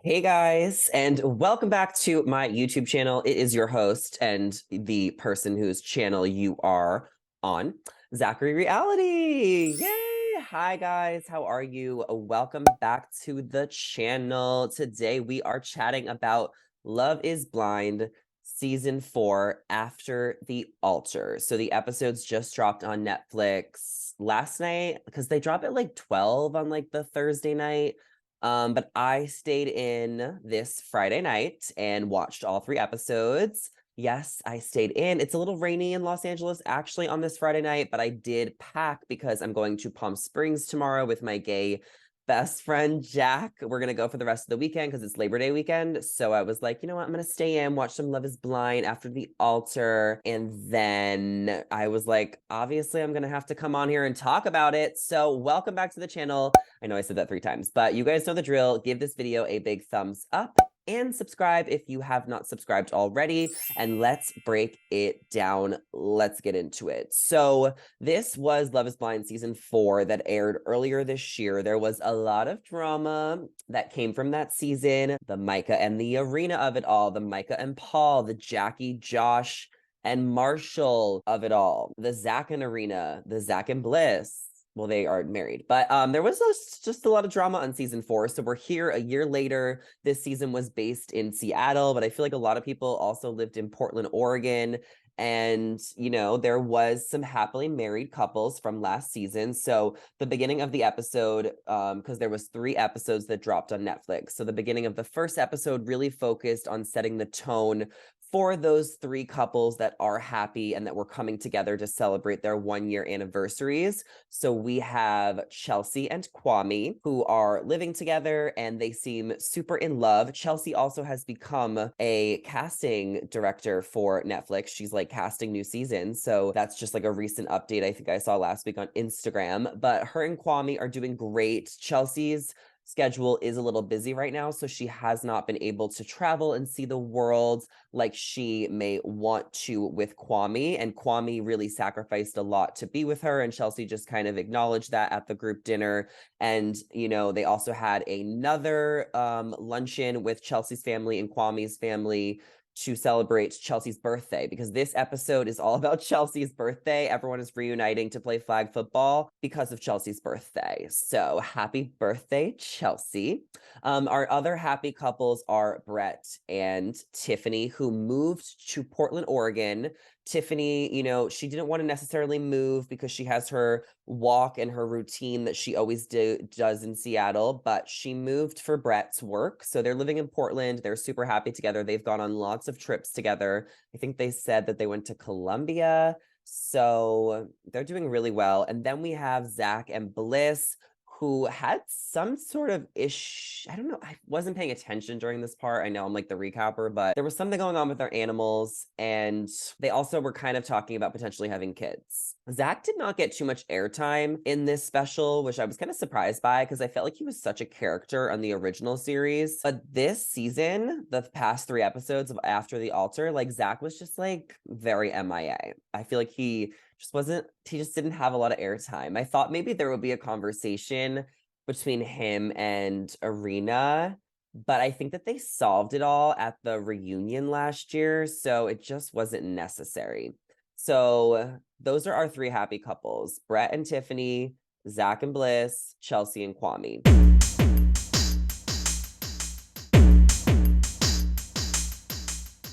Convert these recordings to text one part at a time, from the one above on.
Hey guys, and welcome back to my YouTube channel. It is your host and the person whose channel you are on, Zachary Reality. Yay! Hi guys, how are you? Welcome back to the channel. Today we are chatting about Love is Blind season 4 After the Altar. So the episodes just dropped on Netflix last night because they drop at like 12 on like the Thursday night. But I stayed in this Friday night and watched all 3 episodes. Yes, I stayed in. It's a little rainy in Los Angeles actually on this Friday night, but I did pack because I'm going to Palm Springs tomorrow with my gay best friend Jack. We're gonna go for the rest of the weekend because it's Labor Day weekend. So I was like, you know what? I'm gonna stay in, watch some Love is Blind After the Altar. And then I was like, obviously, I'm gonna have to come on here and talk about it. So welcome back to the channel. I know I said that 3 times, but you guys know the drill. Give this video a big thumbs up and subscribe if you have not subscribed already. And let's break it down. Let's get into it. So this was Love is Blind season 4 that aired earlier this year. There was a lot of drama that came from that season. The Micah and the Irina of it all, the Micah and Paul, the Jackie, Josh, and Marshall of it all, the Zack and Irina, the Zack and Bliss. Well, they are married, but there was just a lot of drama on season 4. So we're here a year later. This season was based in Seattle, but I feel like a lot of people also lived in Portland, Oregon. And, you know, there was some happily married couples from last season. So the beginning of the episode, because there was 3 episodes that dropped on Netflix. So the beginning of the first episode really focused on setting the tone for those 3 couples that are happy and that were coming together to celebrate their 1-year anniversaries. So we have Chelsea and Kwame, who are living together and they seem super in love. Chelsea also has become a casting director for Netflix. She's like casting new seasons. So that's just like a recent update I think I saw last week on Instagram. But her and Kwame are doing great. Chelsea's schedule is a little busy right now, so she has not been able to travel and see the world like she may want to with Kwame. And Kwame really sacrificed a lot to be with her, and Chelsea just kind of acknowledged that at the group dinner. And, you know, they also had another luncheon with Chelsea's family and Kwame's family to celebrate Chelsea's birthday, because this episode is all about Chelsea's birthday. Everyone is reuniting to play flag football because of Chelsea's birthday. So happy birthday, Chelsea. Our other happy couples are Brett and Tiffany, who moved to Portland, Oregon. Tiffany, you know, she didn't want to necessarily move because she has her walk and her routine that she always does in Seattle, but she moved for Brett's work. So they're living in Portland. They're super happy together. They've gone on lots of trips together. I think they said that they went to Colombia. So they're doing really well. And then we have Zack and Bliss, who had some sort of I don't know, I wasn't paying attention during this part. I know I'm like the recapper, but there was something going on with their animals, and they also were kind of talking about potentially having kids. Zack did not get too much airtime in this special, which I was kind of surprised by because I felt like he was such a character on the original series. But this season, the past 3 episodes of After the Altar, like Zack was just like very MIA. I feel like he just didn't have a lot of airtime. I thought maybe there would be a conversation between him and Irina, but I think that they solved it all at the reunion last year, so it just wasn't necessary. So those are our 3 happy couples: Brett and Tiffany, Zack and Bliss, Chelsea and Kwame.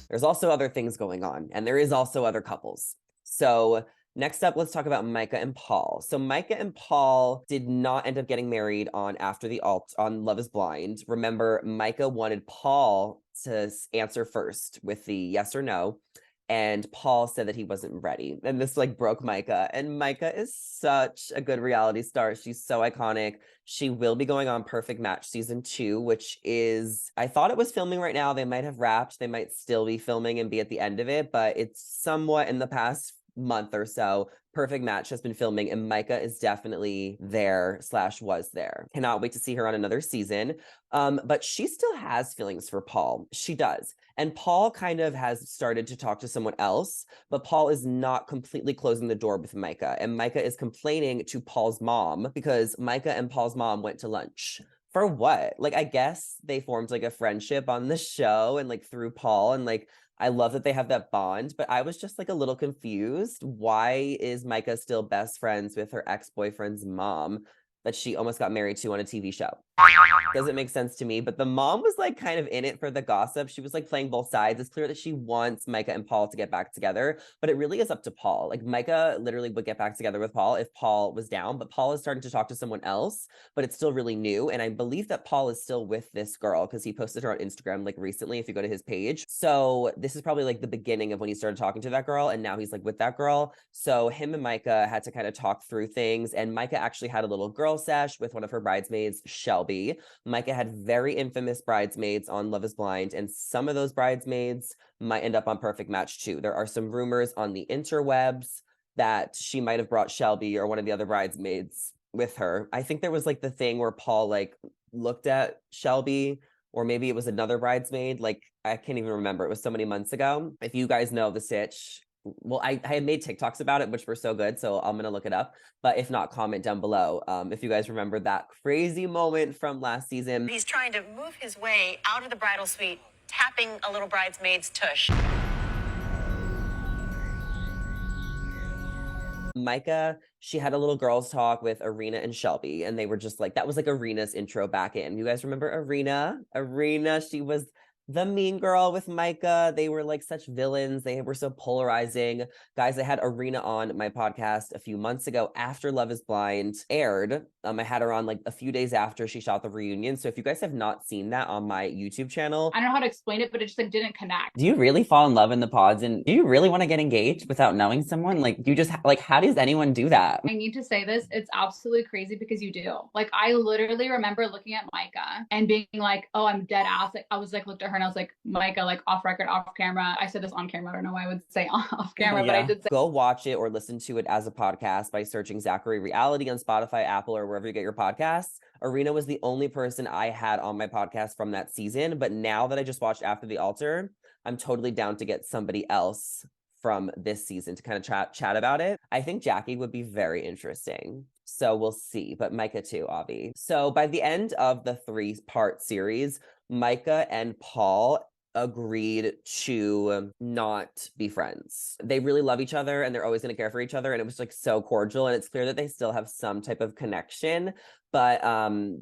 There's also other things going on, and there is also other couples. So next up, let's talk about Micah and Paul. So Micah and Paul did not end up getting married on on Love is Blind. Remember, Micah wanted Paul to answer first with the yes or no, and Paul said that he wasn't ready. And this like broke Micah. And Micah is such a good reality star. She's so iconic. She will be going on Perfect Match season 2, which is, I thought it was filming right now. They might have wrapped. They might still be filming and be at the end of it, but it's somewhat in the past month or so. Perfect Match has been filming, and Micah is definitely there / was there. Cannot wait to see her on another season. But she still has feelings for Paul. She does. And Paul kind of has started to talk to someone else, but Paul is not completely closing the door with Micah. And Micah is complaining to Paul's mom because Micah and Paul's mom went to lunch For what? Like, I guess they formed like a friendship on the show and like through Paul, and like I love that they have that bond, but I was just like a little confused. Why is Micah still best friends with her ex-boyfriend's mom that she almost got married to on a TV show? Doesn't make sense to me, but the mom was like kind of in it for the gossip. She was like playing both sides. It's clear that she wants Micah and Paul to get back together, but it really is up to Paul. Like Micah literally would get back together with Paul if Paul was down, but Paul is starting to talk to someone else, but it's still really new. And I believe that Paul is still with this girl because he posted her on Instagram like recently, if you go to his page. So this is probably like the beginning of when he started talking to that girl, and now he's like with that girl. So him and Micah had to kind of talk through things, and Micah actually had a little girl sesh with one of her bridesmaids, Shelby. Micah had very infamous bridesmaids on Love is Blind, and some of those bridesmaids might end up on Perfect Match too. There are some rumors on the interwebs that she might have brought Shelby or one of the other bridesmaids with her. I think there was like the thing where Paul like looked at Shelby, or maybe it was another bridesmaid. Like, I can't even remember. It was so many months ago. If you guys know the sitch, well, I had made TikToks about it, which were so good, so I'm gonna look it up. But if not, comment down below if you guys remember that crazy moment from last season. He's trying to move his way out of the bridal suite, tapping a little bridesmaid's tush. Micah, she had a little girls talk with Irina and Shelby, and they were just like, that was like Irina's intro back in. You guys remember Irina? Irina, she was the mean girl with Micah. They were like such villains. They were so polarizing. Guys, I had Irina on my podcast a few months ago after Love is Blind aired. I had her on like a few days after she shot the reunion. So if you guys have not seen that on my YouTube channel, I don't know how to explain it, but it just like didn't connect. do you really fall in love in the pods? And do you really want to get engaged without knowing someone? Like, you just like, how does anyone do that? I need to say this. It's absolutely crazy because you do. Like, I literally remember looking at Micah and being like, oh, I'm dead ass. Like, I was like, looked at her and I was like, Micah, like off record, off camera. I said this on camera. I don't know why I would say off camera, but I did say. Go watch it or listen to it as a podcast by searching Zachary Reality on Spotify, Apple, or wherever you get your podcasts. Irina was the only person I had on my podcast from that season. But now that I just watched After the Altar, I'm totally down to get somebody else from this season to kind of chat about it. I think Jackie would be very interesting. So we'll see, but Micah too, Avi. So by the end of the 3-part series, Micah and Paul agreed to not be friends. They really love each other and they're always going to care for each other. And it was like so cordial. And it's clear that they still have some type of connection, but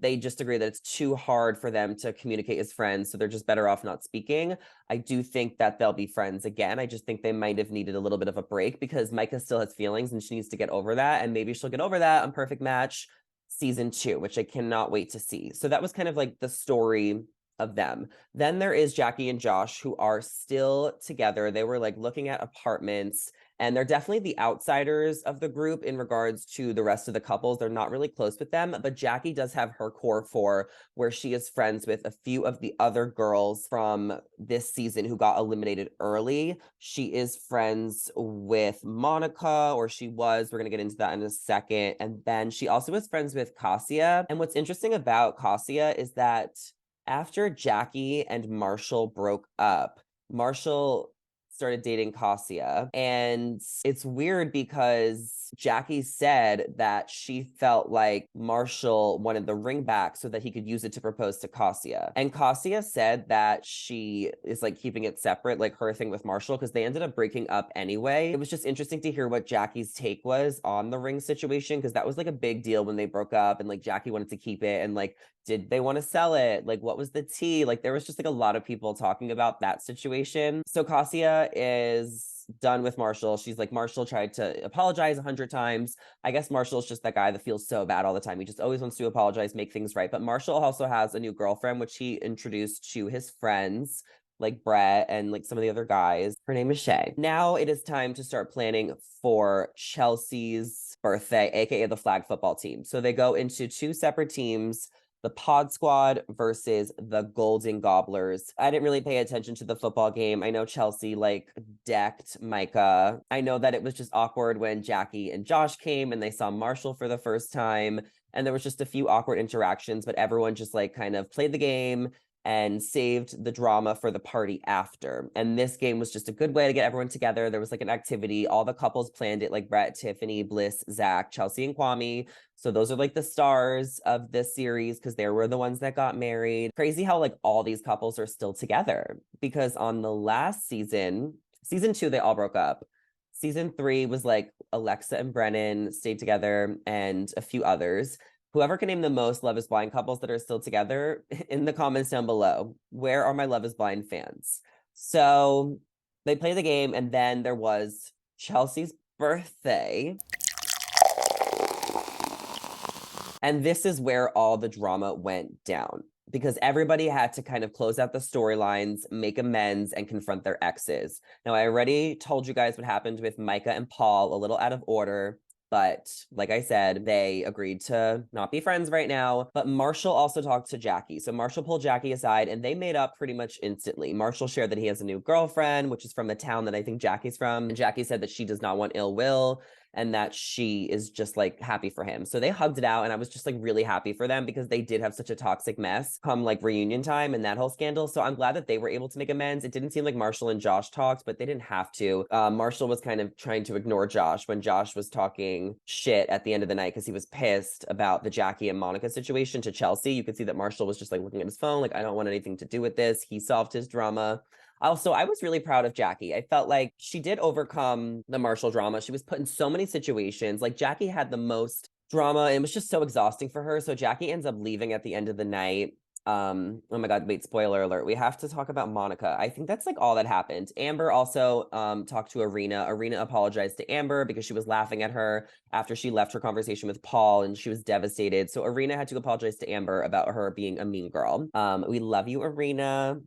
they just agree that it's too hard for them to communicate as friends. So they're just better off not speaking. I do think that they'll be friends again. I just think they might have needed a little bit of a break because Micah still has feelings and she needs to get over that. And maybe she'll get over that on Perfect Match season 2, which I cannot wait to see. So that was kind of like the story of them. Then there is Jackie and Josh, who are still together. They were like looking at apartments, and they're definitely the outsiders of the group in regards to the rest of the couples. They're not really close with them, but Jackie does have her core 4 where she is friends with a few of the other girls from this season who got eliminated early. She is friends with Monica, or she was. We're going to get into that in a second. And then she also is friends with Cassia. And what's interesting about Cassia is that after Jackie and Marshall broke up, Marshall started dating Cassia. And it's weird because Jackie said that she felt like Marshall wanted the ring back so that he could use it to propose to Cassia. And Cassia said that she is like keeping it separate, like her thing with Marshall, because they ended up breaking up anyway. It was just interesting to hear what Jackie's take was on the ring situation, because that was like a big deal when they broke up, and like Jackie wanted to keep it, and like, did they want to sell it? Like, what was the tea? Like, there was just like a lot of people talking about that situation. So Cassia is done with Marshall. She's like, Marshall tried to apologize 100 times. I guess Marshall's just that guy that feels so bad all the time. He just always wants to apologize, make things right. But Marshall also has a new girlfriend, which he introduced to his friends, like Brett and like some of the other guys. Her name is Shay. Now it is time to start planning for Chelsea's birthday, aka the flag football team. So they go into 2 separate teams, the Pod Squad versus the Golden Gobblers. I didn't really pay attention to the football game. I know Chelsea like decked Micah. I know that it was just awkward when Jackie and Josh came and they saw Marshall for the first time. And there was just a few awkward interactions, but everyone just like kind of played the game and saved the drama for the party after. And this game was just a good way to get everyone together. There was like an activity. All the couples planned it, like Brett, Tiffany, Bliss, Zack, Chelsea, and Kwame. So those are like the stars of this series because they were the ones that got married. Crazy how like all these couples are still together, because on the last season, season 2, they all broke up. Season 3 was like Alexa and Brennan stayed together and a few others. Whoever can name the most Love is Blind couples that are still together, in the comments down below. Where are my Love is Blind fans? So they played the game, and then there was Chelsea's birthday. And this is where all the drama went down, because everybody had to kind of close out the storylines, make amends, and confront their exes. Now, I already told you guys what happened with Micah and Paul, a little out of order. But like I said, they agreed to not be friends right now. But Marshall also talked to Jackie. So Marshall pulled Jackie aside and they made up pretty much instantly. Marshall shared that he has a new girlfriend, which is from the town that I think Jackie's from. And Jackie said that she does not want ill will and that she is just like happy for him. So they hugged it out, and I was just like really happy for them because they did have such a toxic mess come like reunion time and that whole scandal. So I'm glad that they were able to make amends. It didn't seem like Marshall and Josh talked, but they didn't have to. Marshall was kind of trying to ignore Josh when Josh was talking shit at the end of the night because he was pissed about the Jackie and Monica situation to Chelsea. You could see that Marshall was just like looking at his phone, like, I don't want anything to do with this. He solved his drama. Also, I was really proud of Jackie. I felt like she did overcome the Marshall drama. She was put in so many situations. Like, Jackie had the most drama. It was just so exhausting for her. So Jackie ends up leaving at the end of the night. Oh my God, wait, spoiler alert. We have to talk about Monica. I think that's like all that happened. Amber also talked to Irina. Irina apologized to Amber because she was laughing at her after she left her conversation with Paul and she was devastated. So Irina had to apologize to Amber about her being a mean girl. We love you, Irina.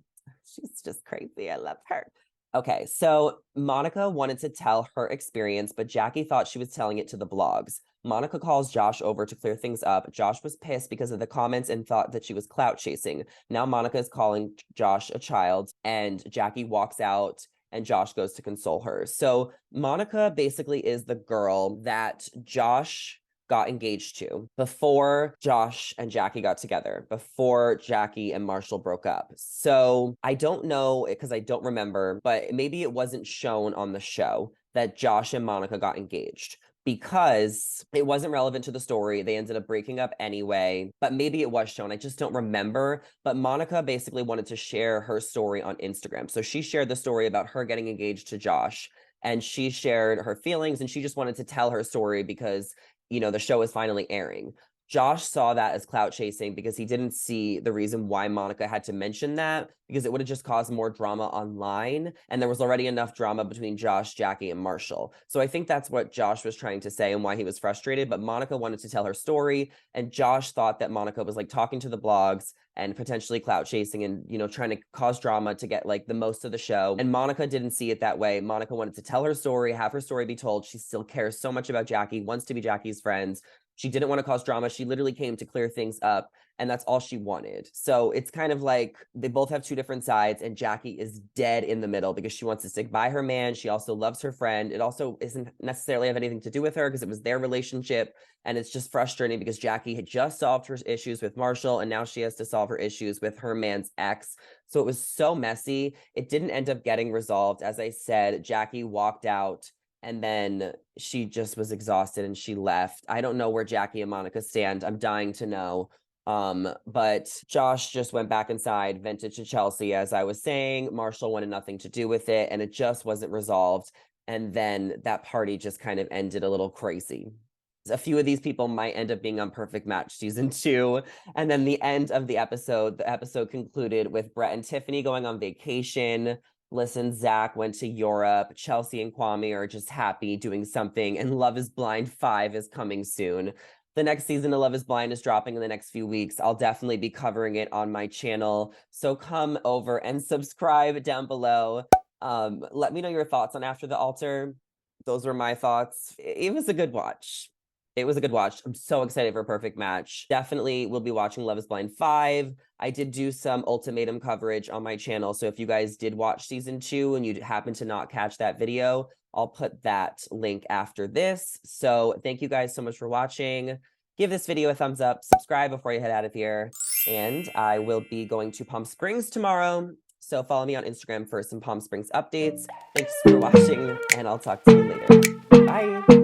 She's just crazy. I love her. Okay, so Monica wanted to tell her experience, but Jackie thought she was telling it to the blogs. Monica calls Josh over to clear things up. Josh was pissed because of the comments and thought that she was clout chasing. Now Monica is calling Josh a child, and Jackie walks out and Josh goes to console her. So Monica basically is the girl that Josh got engaged to before Josh and Jackie got together, before Jackie and Marshall broke up. So I don't know, because I don't remember, but maybe it wasn't shown on the show that Josh and Monica got engaged because it wasn't relevant to the story. They ended up breaking up anyway, but maybe it was shown. I just don't remember. But Monica basically wanted to share her story on Instagram. So she shared the story about her getting engaged to Josh, and she shared her feelings, and she just wanted to tell her story because, you know, the show is finally airing. Josh saw that as clout chasing because he didn't see the reason why Monica had to mention that, because it would have just caused more drama online. And there was already enough drama between Josh, Jackie, and Marshall. So I think that's what Josh was trying to say and why he was frustrated. But Monica wanted to tell her story. And Josh thought that Monica was like talking to the blogs and potentially clout chasing and, you know, trying to cause drama to get like the most of the show. And Monica didn't see it that way. Monica wanted to tell her story, have her story be told. She still cares so much about Jackie, wants to be Jackie's friends. She didn't want to cause drama. She literally came to clear things up, and that's all she wanted. So it's kind of like they both have two different sides, and Jackie is dead in the middle because she wants to stick by her man. She also loves her friend. It also isn't necessarily have anything to do with her because it was their relationship, and it's just frustrating because Jackie had just solved her issues with Marshall, and now she has to solve her issues with her man's ex. So it was so messy. It didn't end up getting resolved. As I said, Jackie walked out, and then she just was exhausted and she left. I don't know where Jackie and Monica stand. I'm dying to know. But Josh just went back inside, vented to Chelsea, as I was saying. Marshall wanted nothing to do with it, and it just wasn't resolved. And then that party just kind of ended a little crazy. A few of these people might end up being on Perfect Match season 2. And then the end of the episode concluded with Brett and Tiffany going on vacation. Listen, Zack went to Europe. Chelsea and Kwame are just happy doing something. And Love is Blind 5 is coming soon. The next season of Love is Blind is dropping in the next few weeks. I'll definitely be covering it on my channel. So come over and subscribe down below. Let me know your thoughts on After the Altar. Those were my thoughts. It was a good watch. It was a good watch. I'm so excited for Perfect Match. Definitely will be watching Love is Blind 5. I did do some ultimatum coverage on my channel. So if you guys did watch season 2 and you happen to not catch that video, I'll put that link after this. So thank you guys so much for watching. Give this video a thumbs up, subscribe before you head out of here. And I will be going to Palm Springs tomorrow. So follow me on Instagram for some Palm Springs updates. Thanks for watching, and I'll talk to you later. Bye.